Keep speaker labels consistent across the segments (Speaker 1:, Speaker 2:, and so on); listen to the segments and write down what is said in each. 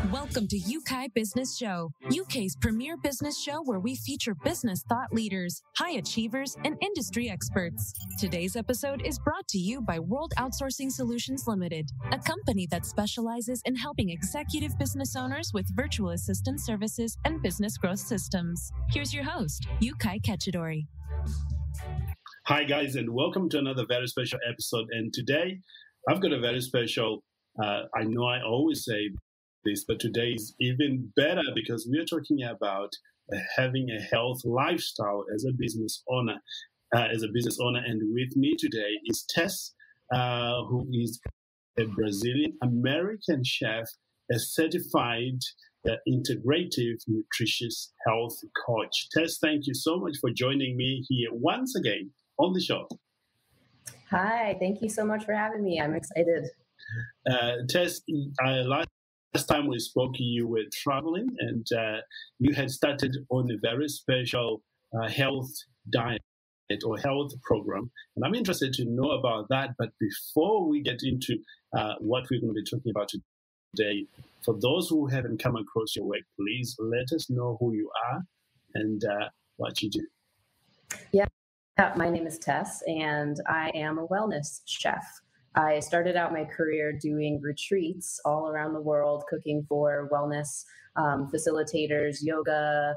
Speaker 1: Welcome to Yeukai Business Show, UK's premier business show where we feature business thought leaders, high achievers, and industry experts. Today's episode is brought to you by World Outsourcing Solutions Limited, a company that specializes in helping executive business owners with virtual assistant services and business growth systems. Here's your host, Yeukai Ketchadori.
Speaker 2: Hi, guys, and welcome to another very special episode. And today, I've got a very special, I know I always say this, but today is even better because we are talking about having a health lifestyle as a business owner. And with me today is Tess, who is a Brazilian American chef, a certified integrative nutrition health coach. Tess, thank you so much for joining me here once again on the show.
Speaker 3: Hi, thank you so much for having me. I'm excited.
Speaker 2: Tess, last time we spoke, you were traveling and you had started on a very special health diet or health program. And I'm interested to know about that. But before we get into what we're going to be talking about today, for those who haven't come across your work, please let us know who you are and what you do.
Speaker 3: Yeah, my name is Tess, and I am a wellness chef. I started out my career doing retreats all around the world, cooking for wellness facilitators, yoga,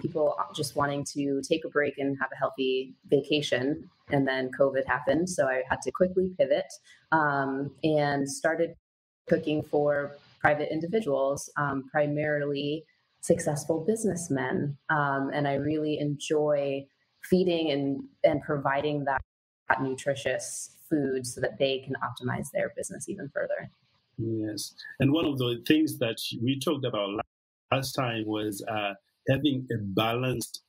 Speaker 3: people just wanting to take a break and have a healthy vacation. And then COVID happened, so I had to quickly pivot and started cooking for private individuals, primarily successful businessmen. And I really enjoy feeding and providing that nutritious food so that they can optimize their business even further.
Speaker 2: Yes. And one of the things that we talked about last time was having a balanced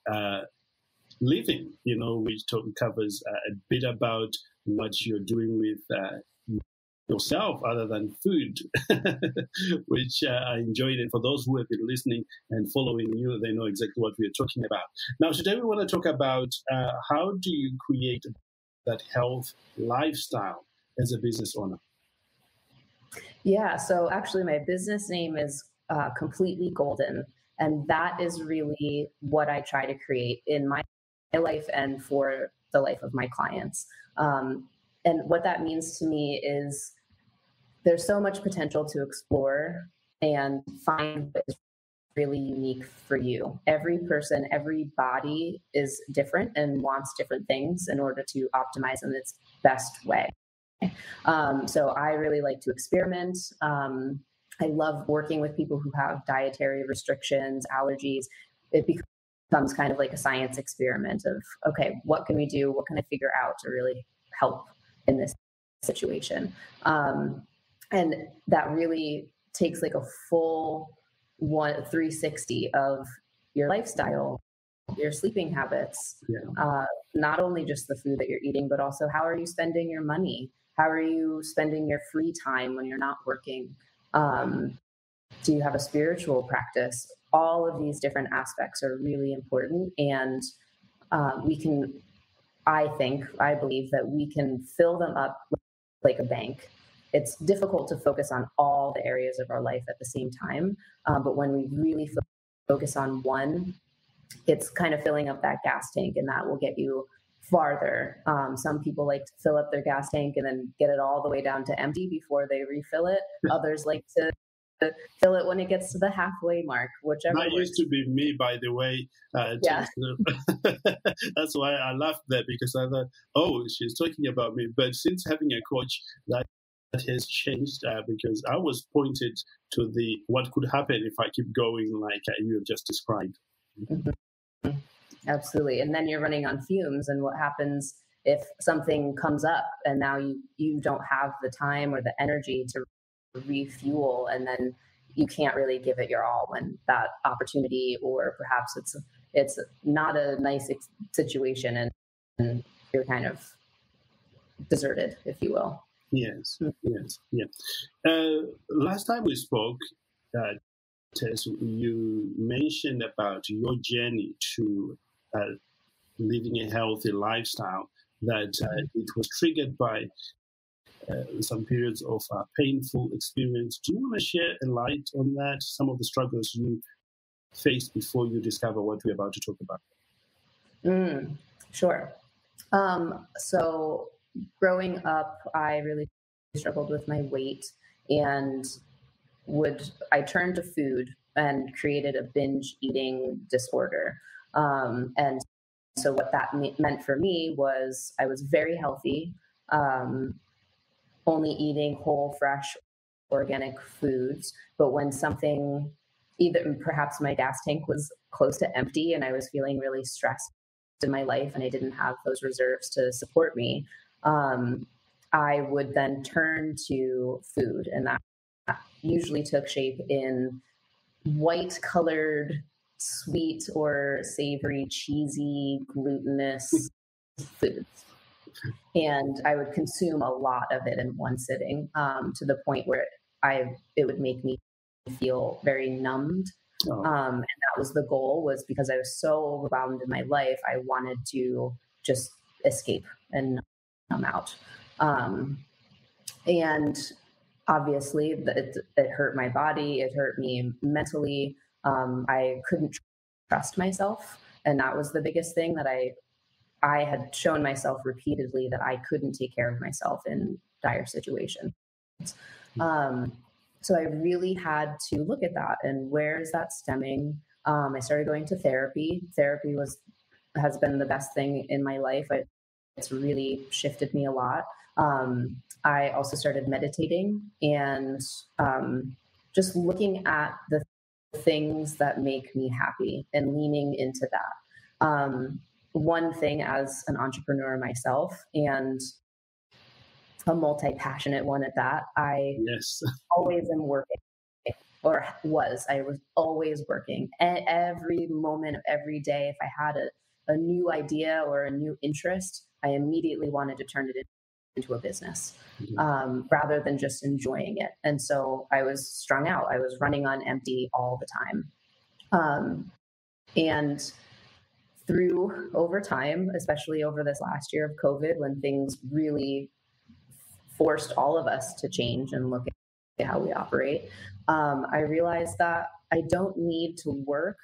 Speaker 2: living, which covers a bit about what you're doing with yourself other than food, which I enjoyed. And for those who have been listening and following you, they know exactly what we're talking about. Now, today we want to talk about how do you create that health lifestyle as a business owner?
Speaker 3: Yeah, so actually my business name is Completely Golden. And that is really what I try to create in my life and for the life of my clients. And what that means to me is there's so much potential to explore and find what is really unique for you. Every person, every body is different and wants different things in order to optimize in its best way. So I really like to experiment. I love working with people who have dietary restrictions, allergies. It becomes kind of like a science experiment of, okay, what can we do? What can I figure out to really help in this situation? And that really takes like a full 360 of your lifestyle, your sleeping habits, not only just the food that you're eating, but also how are you spending your money? How are you spending your free time when you're not working? Do you have a spiritual practice? All of these different aspects are really important. And I believe that we can fill them up like a bank. It's difficult to focus on all the areas of our life at the same time. But when we really focus on one, it's kind of filling up that gas tank, and that will get you farther. Some people like to fill up their gas tank and then get it all the way down to empty before they refill it. Others like to fill it when it gets to the halfway mark, whichever.
Speaker 2: That used to be me, by the way.
Speaker 3: Yeah.
Speaker 2: That's why I laughed there, because I thought, oh, she's talking about me. But since having a coach, that has changed because I was pointed to what could happen if I keep going like you have just described.
Speaker 3: Mm-hmm. Absolutely. And then you're running on fumes, and what happens if something comes up and now you don't have the time or the energy to refuel, and then you can't really give it your all when that opportunity, or perhaps it's not a nice situation and you're kind of deserted, if you will.
Speaker 2: Yes, yes, yeah. Last time we spoke, Tess, you mentioned about your journey to living a healthy lifestyle, that it was triggered by some periods of painful experience. Do you want to share a light on that, some of the struggles you faced before you discover what we're about to talk about?
Speaker 3: Sure. So growing up, I really struggled with my weight, and I turned to food and created a binge eating disorder. And so what that meant for me was I was very healthy, only eating whole, fresh, organic foods. But when something, either perhaps my gas tank was close to empty and I was feeling really stressed in my life and I didn't have those reserves to support me, I would then turn to food. And that usually took shape in white colored, sweet or savory, cheesy, glutinous foods. And I would consume a lot of it in one sitting, to the point where it would make me feel very numbed. And that was the goal, was because I was so overwhelmed in my life, I wanted to just escape and numb out. And obviously it hurt my body. It hurt me mentally. I couldn't trust myself. And that was the biggest thing, that I had shown myself repeatedly that I couldn't take care of myself in dire situations. So I really had to look at that and where is that stemming? I started going to therapy. Therapy has been the best thing in my life. It's really shifted me a lot. I also started meditating and just looking at the things that make me happy and leaning into that. One thing, as an entrepreneur myself and a multi-passionate one at that, I always am working, I was always working. Every moment of every day, if I had a new idea or a new interest, I immediately wanted to turn it into a business, rather than just enjoying it. And so I was strung out. I was running on empty all the time. And over time, especially over this last year of COVID, when things really forced all of us to change and look at how we operate, I realized that I don't need to work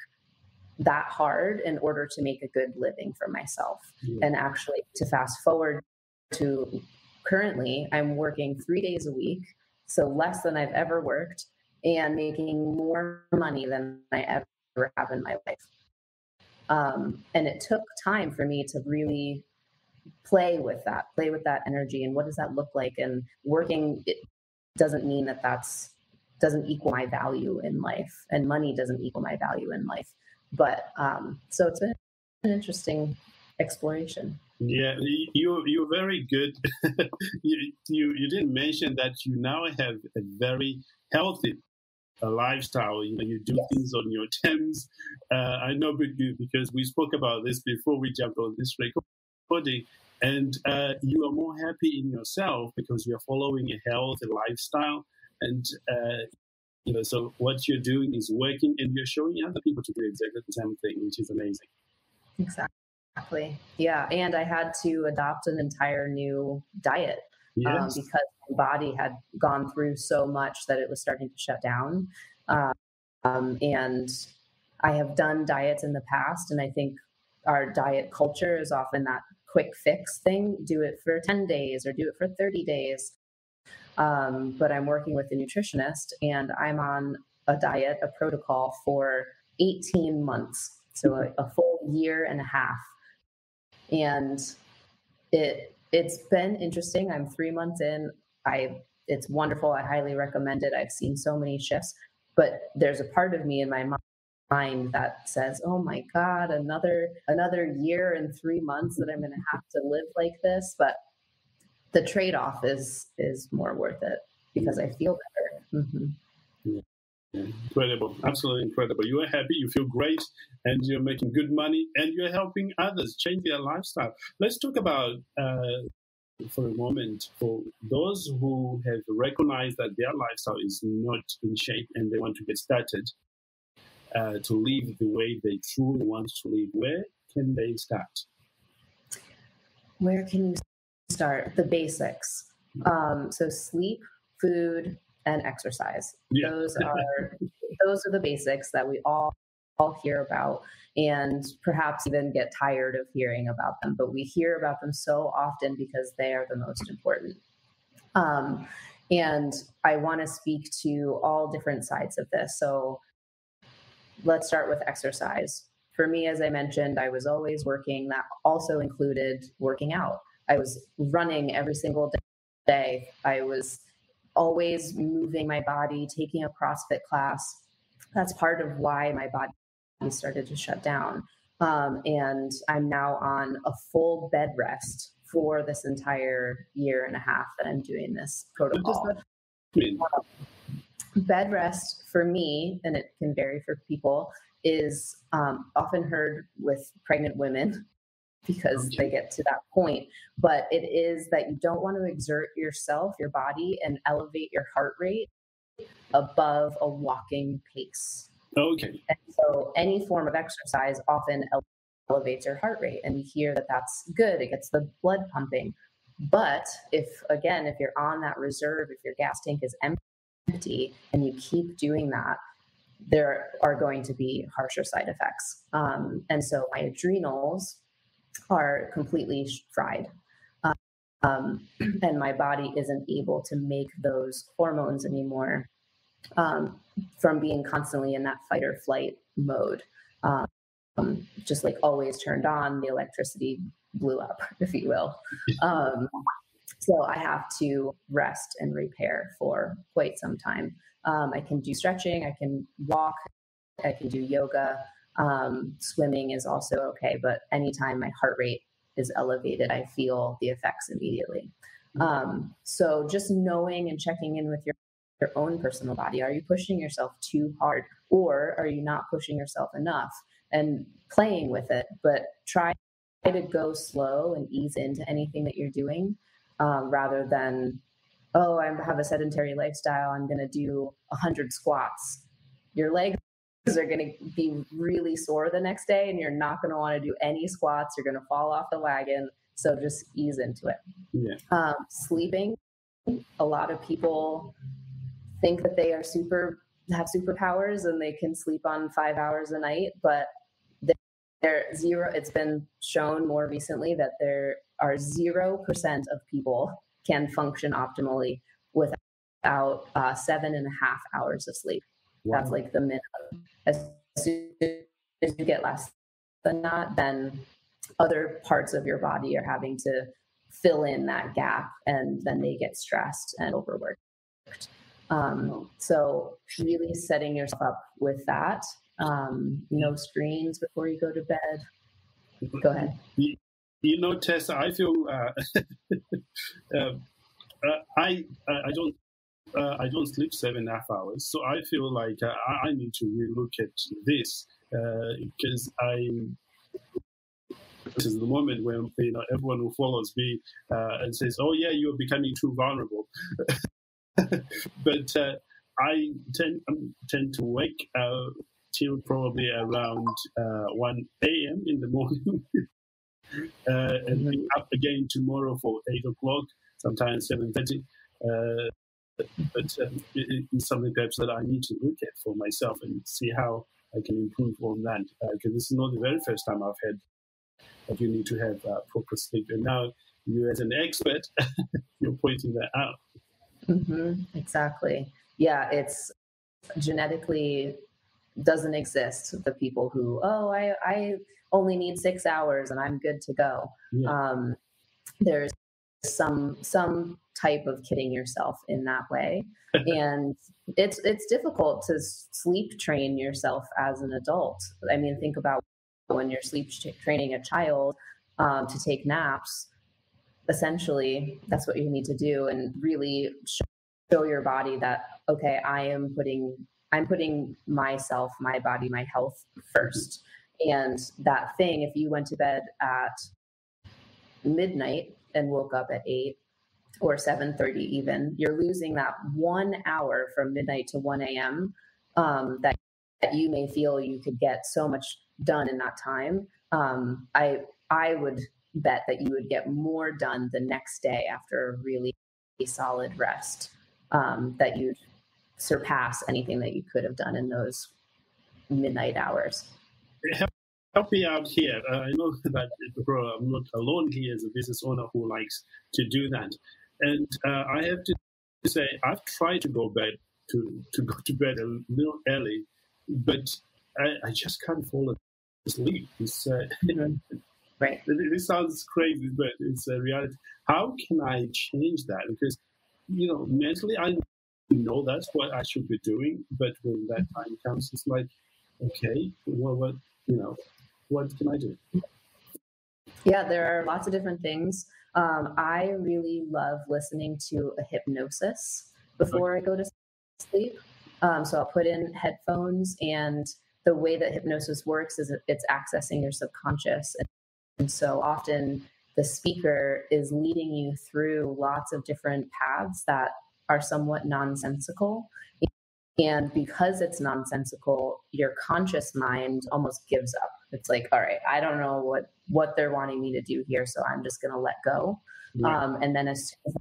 Speaker 3: that hard in order to make a good living for myself. And actually, to fast forward to currently, I'm working 3 days a week, so less than I've ever worked, and making more money than I ever have in my life. And it took time for me to really play with that energy and what does that look like. And working, it doesn't mean that doesn't equal my value in life, and money doesn't equal my value in life. But so it's been an interesting exploration.
Speaker 2: Yeah, you're very good. you didn't mention that you now have a very healthy lifestyle. You do things on your terms. I know because we spoke about this before we jumped on this recording, and you are more happy in yourself because you're following a healthy lifestyle, and so what you're doing is working, and you're showing other people to do exactly the same thing, which is amazing.
Speaker 3: Exactly. Yeah. And I had to adopt an entire new diet because my body had gone through so much that it was starting to shut down. And I have done diets in the past, and I think our diet culture is often that quick fix thing. Do it for 10 days or do it for 30 days. But I'm working with a nutritionist, and I'm on a diet, a protocol for 18 months. So a full year and a half. And it's been interesting. I'm 3 months in. It's wonderful. I highly recommend it. I've seen so many shifts, but there's a part of me in my mind that says, oh my God, another year and 3 months that I'm going to have to live like this. But the trade-off is more worth it because I feel better.
Speaker 2: Yeah. Incredible. Absolutely incredible. You are happy, you feel great, and you're making good money, and you're helping others change their lifestyle. Let's talk about, for a moment, for those who have recognized that their lifestyle is not in shape and they want to get started to live the way they truly want to live. Where can they start?
Speaker 3: Where can you start? The basics. So sleep, food, and exercise.
Speaker 2: Yeah.
Speaker 3: Those are the basics that we all hear about, and perhaps even get tired of hearing about them. But we hear about them so often because they are the most important. And I want to speak to all different sides of this. So let's start with exercise. For me, as I mentioned, I was always working. That also included working out. I was running every single day. I was always moving my body, taking a CrossFit class. That's part of why my body started to shut down. And I'm now on a full bed rest for this entire year and a half that I'm doing this protocol.
Speaker 2: What does that mean?
Speaker 3: Bed rest for me, and it can vary for people, is often heard with pregnant women because they get to that point. But it is that you don't want to exert yourself, your body, and elevate your heart rate above a walking pace.
Speaker 2: Okay.
Speaker 3: And so any form of exercise often elevates your heart rate, and you hear that that's good. It gets the blood pumping. But if you're on that reserve, if your gas tank is empty and you keep doing that, there are going to be harsher side effects. And so my adrenals are completely fried. And my body isn't able to make those hormones anymore from being constantly in that fight or flight mode. Just like always turned on, the electricity blew up, if you will. So I have to rest and repair for quite some time. I can do stretching, I can walk, I can do yoga. Swimming is also okay, but anytime my heart rate is elevated, I feel the effects immediately. So just knowing and checking in with your own personal body. Are you pushing yourself too hard, or are you not pushing yourself enough? And playing with it, but try to go slow and ease into anything that you're doing, rather than, I have a sedentary lifestyle, I'm going to do 100 squats. Your legs are going to be really sore the next day, and you're not going to want to do any squats. You're going to fall off the wagon. So just ease into it.
Speaker 2: Yeah.
Speaker 3: Sleeping. A lot of people think that they have superpowers and they can sleep on 5 hours a night, but it's been shown more recently that there are 0% of people can function optimally without 7.5 hours of sleep. Wow. That's like the minimum. As soon as you get less than that, then other parts of your body are having to fill in that gap, and then they get stressed and overworked. So really setting yourself up with that. No screens before you go to bed. Go ahead.
Speaker 2: Tessa, I feel I don't sleep 7.5 hours, so I feel like I need to relook at this because this is the moment when everyone who follows me and says, "Oh yeah, you're becoming too vulnerable." But I tend to wake till probably around 1 a.m. in the morning, and be up again tomorrow for 8 o'clock, sometimes 7:30. But it's something perhaps that I need to look at for myself and see how I can improve on that. Because this is not the very first time I've had that you need to have proper sleep. And now you, as an expert, you're pointing that out.
Speaker 3: Mm-hmm, exactly. Yeah, it's genetically doesn't exist. The people who, I only need 6 hours and I'm good to go. Yeah. There's some type of kidding yourself in that way. And it's difficult to sleep train yourself as an adult. I mean, think about when you're sleep training a child to take naps. Essentially, that's what you need to do, and really show your body that, okay, I'm putting myself, my body, my health first. And that thing, if you went to bed at midnight and woke up at 8 or 7:30 even, you're losing that 1 hour from midnight to 1 a.m. That you may feel you could get so much done in that time. I would bet that you would get more done the next day after a really solid rest that you'd surpass anything that you could have done in those midnight hours.
Speaker 2: Help me out here. I know that I'm not alone here as a business owner who likes to do that. And I have to say, I've tried to go go to bed a little early, but I just can't fall asleep. It's,
Speaker 3: right.
Speaker 2: This sounds crazy, but it's a reality. How can I change that? Because, mentally I know that's what I should be doing, but when that time comes, it's like, okay, what can I do?
Speaker 3: Yeah, there are lots of different things. I really love listening to a hypnosis before I go to sleep. So I'll put in headphones, and the way that hypnosis works is it's accessing your subconscious. And so often the speaker is leading you through lots of different paths that are somewhat nonsensical. And because it's nonsensical, your conscious mind almost gives up. It's like, all right, I don't know what they're wanting me to do here, so I'm just going to let go. Right. And then as soon as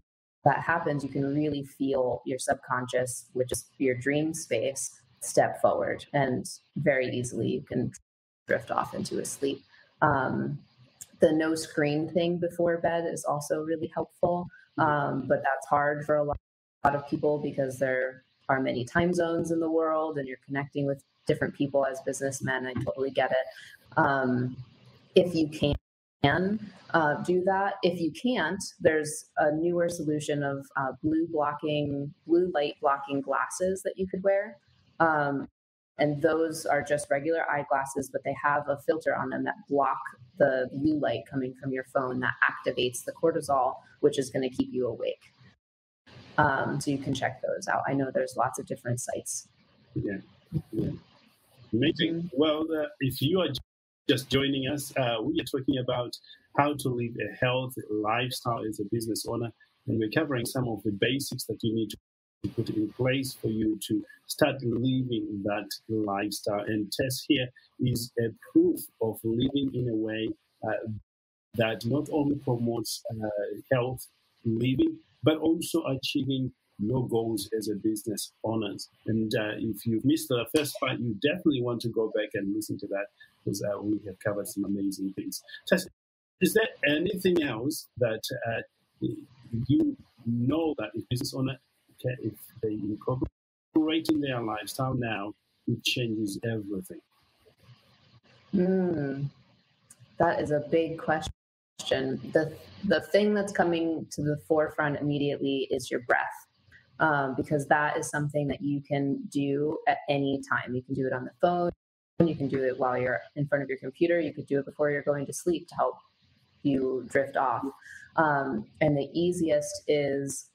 Speaker 3: that happens, you can really feel your subconscious, which is your dream space, step forward, and very easily you can drift off into a sleep. The no screen thing before bed is also really helpful, but that's hard for a lot of people because there are many time zones in the world and you're connecting with different people as businessmen. I totally get it. If you can do that. If you can't, there's a newer solution of blue light blocking glasses that you could wear. And those are just regular eyeglasses, but they have a filter on them that block the blue light coming from your phone that activates the cortisol, which is going to keep you awake. So you can check those out. I know there's lots of different sites.
Speaker 2: Yeah. Amazing. Mm-hmm. Well, if you are just joining us, we are talking about how to live a healthy lifestyle as a business owner, and we're covering some of the basics that you need to put in place for you to start living that lifestyle. And Tess here is a proof of living in a way that not only promotes health living, but also achieving your goals as a business owner. And if you've missed the first part, you definitely want to go back and listen to that, because we have covered some amazing things. Tess, is there anything else that you know that a business owner, if they incorporate in their lifestyle now, it changes everything?
Speaker 3: That is a big question. The thing that's coming to the forefront immediately is your breath, because that is something that you can do at any time. You can do it on the phone. You can do it while you're in front of your computer. You could do it before you're going to sleep to help you drift off. And the easiest is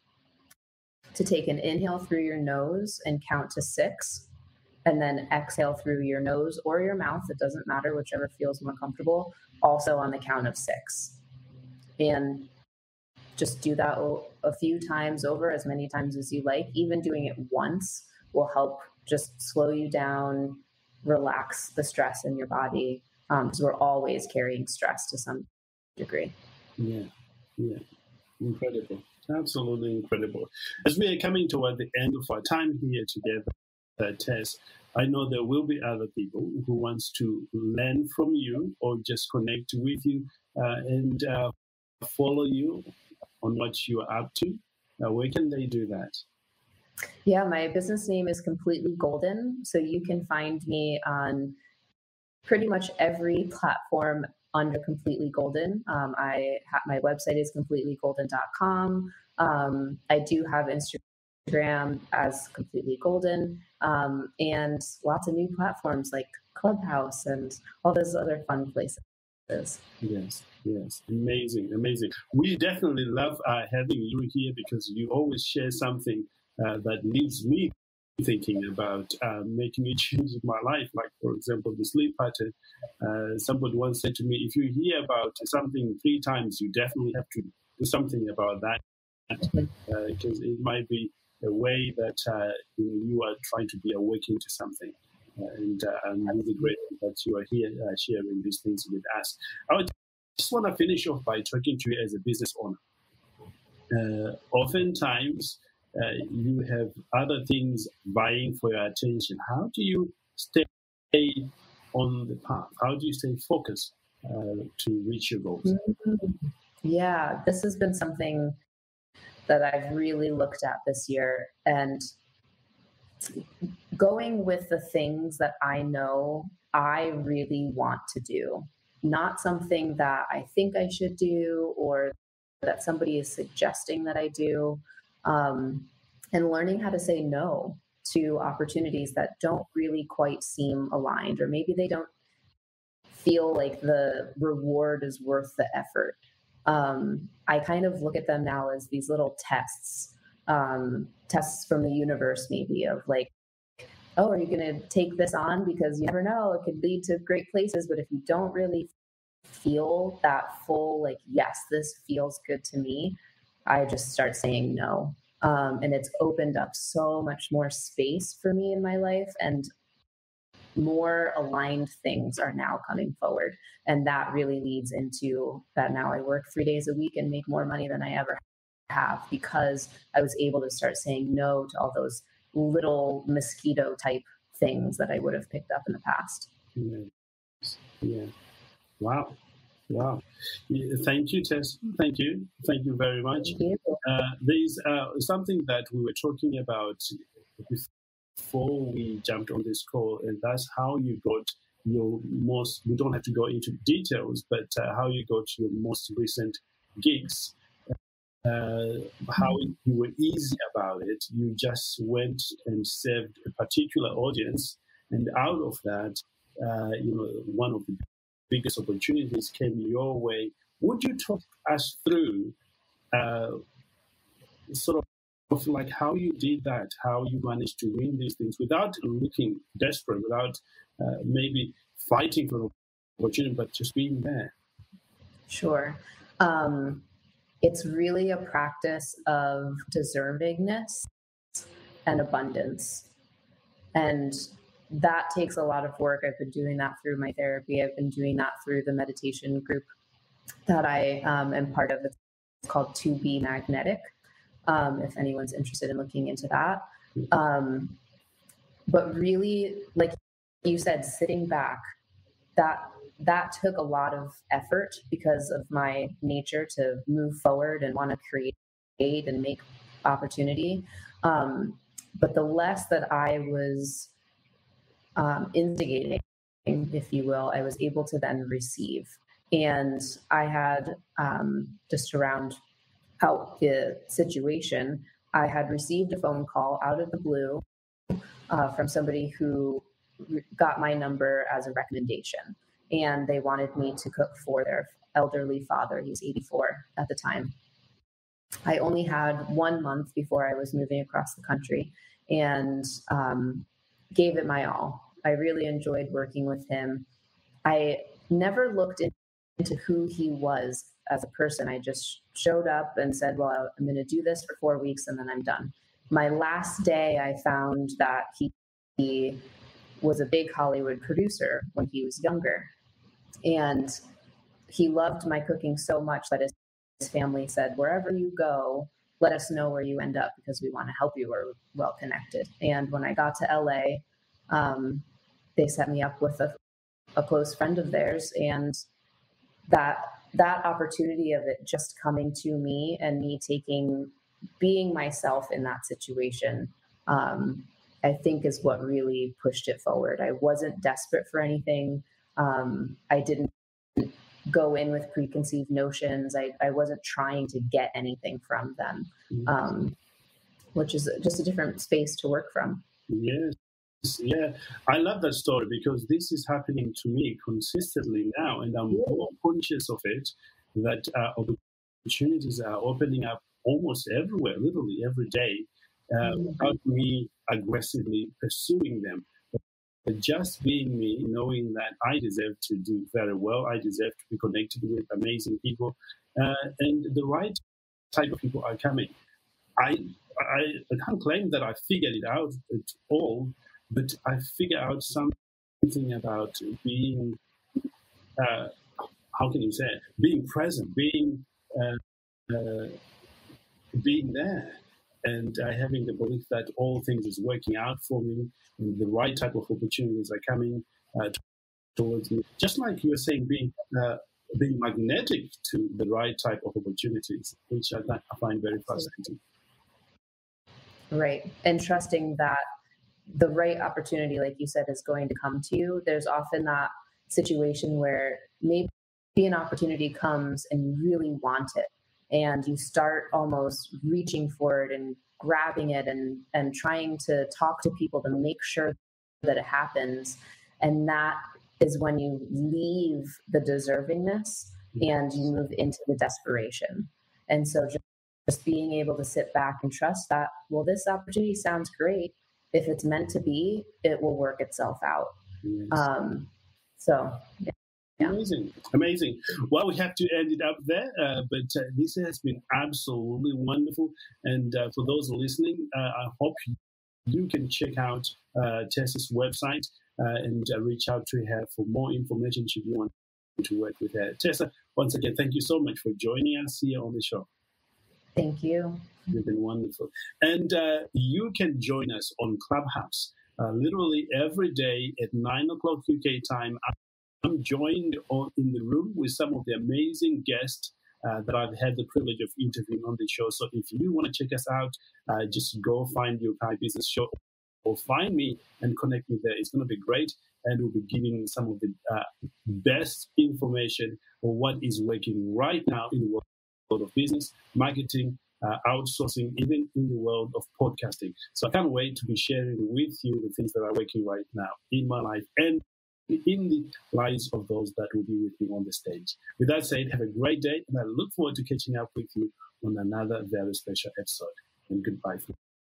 Speaker 3: to take an inhale through your nose and count to 6, and then exhale through your nose or your mouth. It doesn't matter, whichever feels more comfortable, also on the count of 6. And just do that a few times over, as many times as you like. Even doing it once will help just slow you down, relax the stress in your body, because we're always carrying stress to some degree.
Speaker 2: Yeah. Incredible. Absolutely incredible. As we are coming toward the end of our time here together, Tess, I know there will be other people who wants to learn from you or just connect with you and follow you on what you are up to. Where can they do that?
Speaker 3: Yeah, my business name is Completely Golden. So you can find me on pretty much every platform under Completely Golden. My website is completelygolden.com. I do have Instagram as Completely Golden, and lots of new platforms like Clubhouse and all those other fun places.
Speaker 2: Yes. Amazing. We definitely love having you here, because you always share something that leaves me thinking about making a change in my life. Like, for example, the sleep pattern. Somebody once said to me, if you hear about something 3 times, you definitely have to do something about that, because it might be a way that you are trying to be awakened to something. And I'm really grateful that you are here sharing these things with us. I just want to finish off by talking to you as a business owner. oftentimes you have other things vying for your attention. How do you stay on the path? How do you stay focused to reach your goals?
Speaker 3: Yeah, this has been something that I've really looked at this year, and going with the things that I know I really want to do, not something that I think I should do or that somebody is suggesting that I do, and learning how to say no to opportunities that don't really quite seem aligned, or maybe they don't feel like the reward is worth the effort. I kind of look at them now as these little tests, tests from the universe, maybe, of like, oh, are you going to take this on? Because you never know, it could lead to great places. But if you don't really feel that full, like, yes, this feels good to me, I just start saying no. And it's opened up so much more space for me in my life, and more aligned things are now coming forward. And that really leads into that now I work 3 days a week and make more money than I ever have, because I was able to start saying no to all those little mosquito type things that I would have picked up in the past.
Speaker 2: Yeah. Wow. Thank you, Tess. Thank you very much. There's something that we were talking about before we jumped on this call, and that's how you got your most, we don't have to go into details, but how you got your most recent gigs. How you were easy about it. You just went and served a particular audience, and out of that, one of the biggest opportunities came your way. Would you talk us through sort of like how you did that, how you managed to win these things without looking desperate, without maybe fighting for an opportunity, but just being there?
Speaker 3: Sure. It's really a practice of deservingness and abundance. And that takes a lot of work. I've been doing that through my therapy. I've been doing that through the meditation group that I am part of. It's called To Be Magnetic, if anyone's interested in looking into that. But really, like you said, sitting back, that took a lot of effort because of my nature to move forward and want to create and make opportunity. But the less that I was instigating, if you will, I was able to then receive. And I had, just to round out the situation, I had received a phone call out of the blue from somebody who got my number as a recommendation. And they wanted me to cook for their elderly father. He was 84 at the time. I only had 1 month before I was moving across the country, and gave it my all. I really enjoyed working with him. I never looked into who he was as a person. I just showed up and said, well, I'm going to do this for 4 weeks and then I'm done. My last day, I found that he was a big Hollywood producer when he was younger. And he loved my cooking so much that his family said, wherever you go, let us know where you end up because we want to help you. We're well connected. And when I got to LA, they set me up with a close friend of theirs. And that opportunity of it just coming to me and me being myself in that situation, I think is what really pushed it forward. I wasn't desperate for anything. I didn't go in with preconceived notions. I wasn't trying to get anything from them, which is just a different space to work from.
Speaker 2: Yes. Yeah, I love that story because this is happening to me consistently now, and I'm more conscious of it, that opportunities are opening up almost everywhere, literally every day, without me aggressively pursuing them. But just being me, knowing that I deserve to do very well, I deserve to be connected with amazing people, and the right type of people are coming. I can't claim that I figured it out at all, but I figure out something about being, how can you say it? Being present, being being there and having the belief that all things is working out for me and the right type of opportunities are coming towards me. Just like you were saying, being magnetic to the right type of opportunities, which I find very fascinating.
Speaker 3: Right. And trusting that the right opportunity, like you said, is going to come to you. There's often that situation where maybe an opportunity comes and you really want it, and you start almost reaching for it and grabbing it and trying to talk to people to make sure that it happens. And that is when you leave the deservingness and you move into the desperation. And so just being able to sit back and trust that, well, this opportunity sounds great. If it's meant to be, it will work itself out.
Speaker 2: Yes. Yeah. Amazing. Well, we have to end it up there, but this has been absolutely wonderful. And for those listening, I hope you can check out Tessa's website and reach out to her for more information should you want to work with her. Tessa, once again, thank you so much for joining us here on the show.
Speaker 3: Thank you.
Speaker 2: You've been wonderful. And you can join us on Clubhouse literally every day at 9 o'clock UK time. I'm joined in the room with some of the amazing guests that I've had the privilege of interviewing on the show. So if you want to check us out, just go find Yeukai Business Show or find me and connect me there. It's going to be great. And we'll be giving some of the best information on what is working right now in the world of business, marketing, outsourcing, even in the world of podcasting. So I can't wait to be sharing with you the things that are working right now in my life and in the lives of those that will be with me on the stage. With that said, have a great day, and I look forward to catching up with you on another very special episode. And goodbye for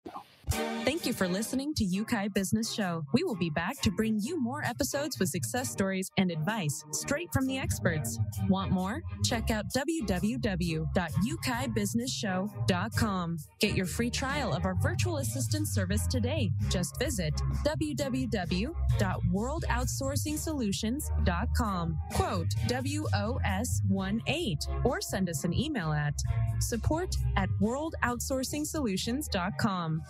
Speaker 2: now.
Speaker 1: Thank you for listening to Yeukai Business Show. We will be back to bring you more episodes with success stories and advice straight from the experts. Want more? Check out www.yukaibusinessshow.com. Get your free trial of our virtual assistant service today. Just visit www.worldoutsourcingsolutions.com. Quote WOS18 or send us an email at support@worldoutsourcingsolutions.com.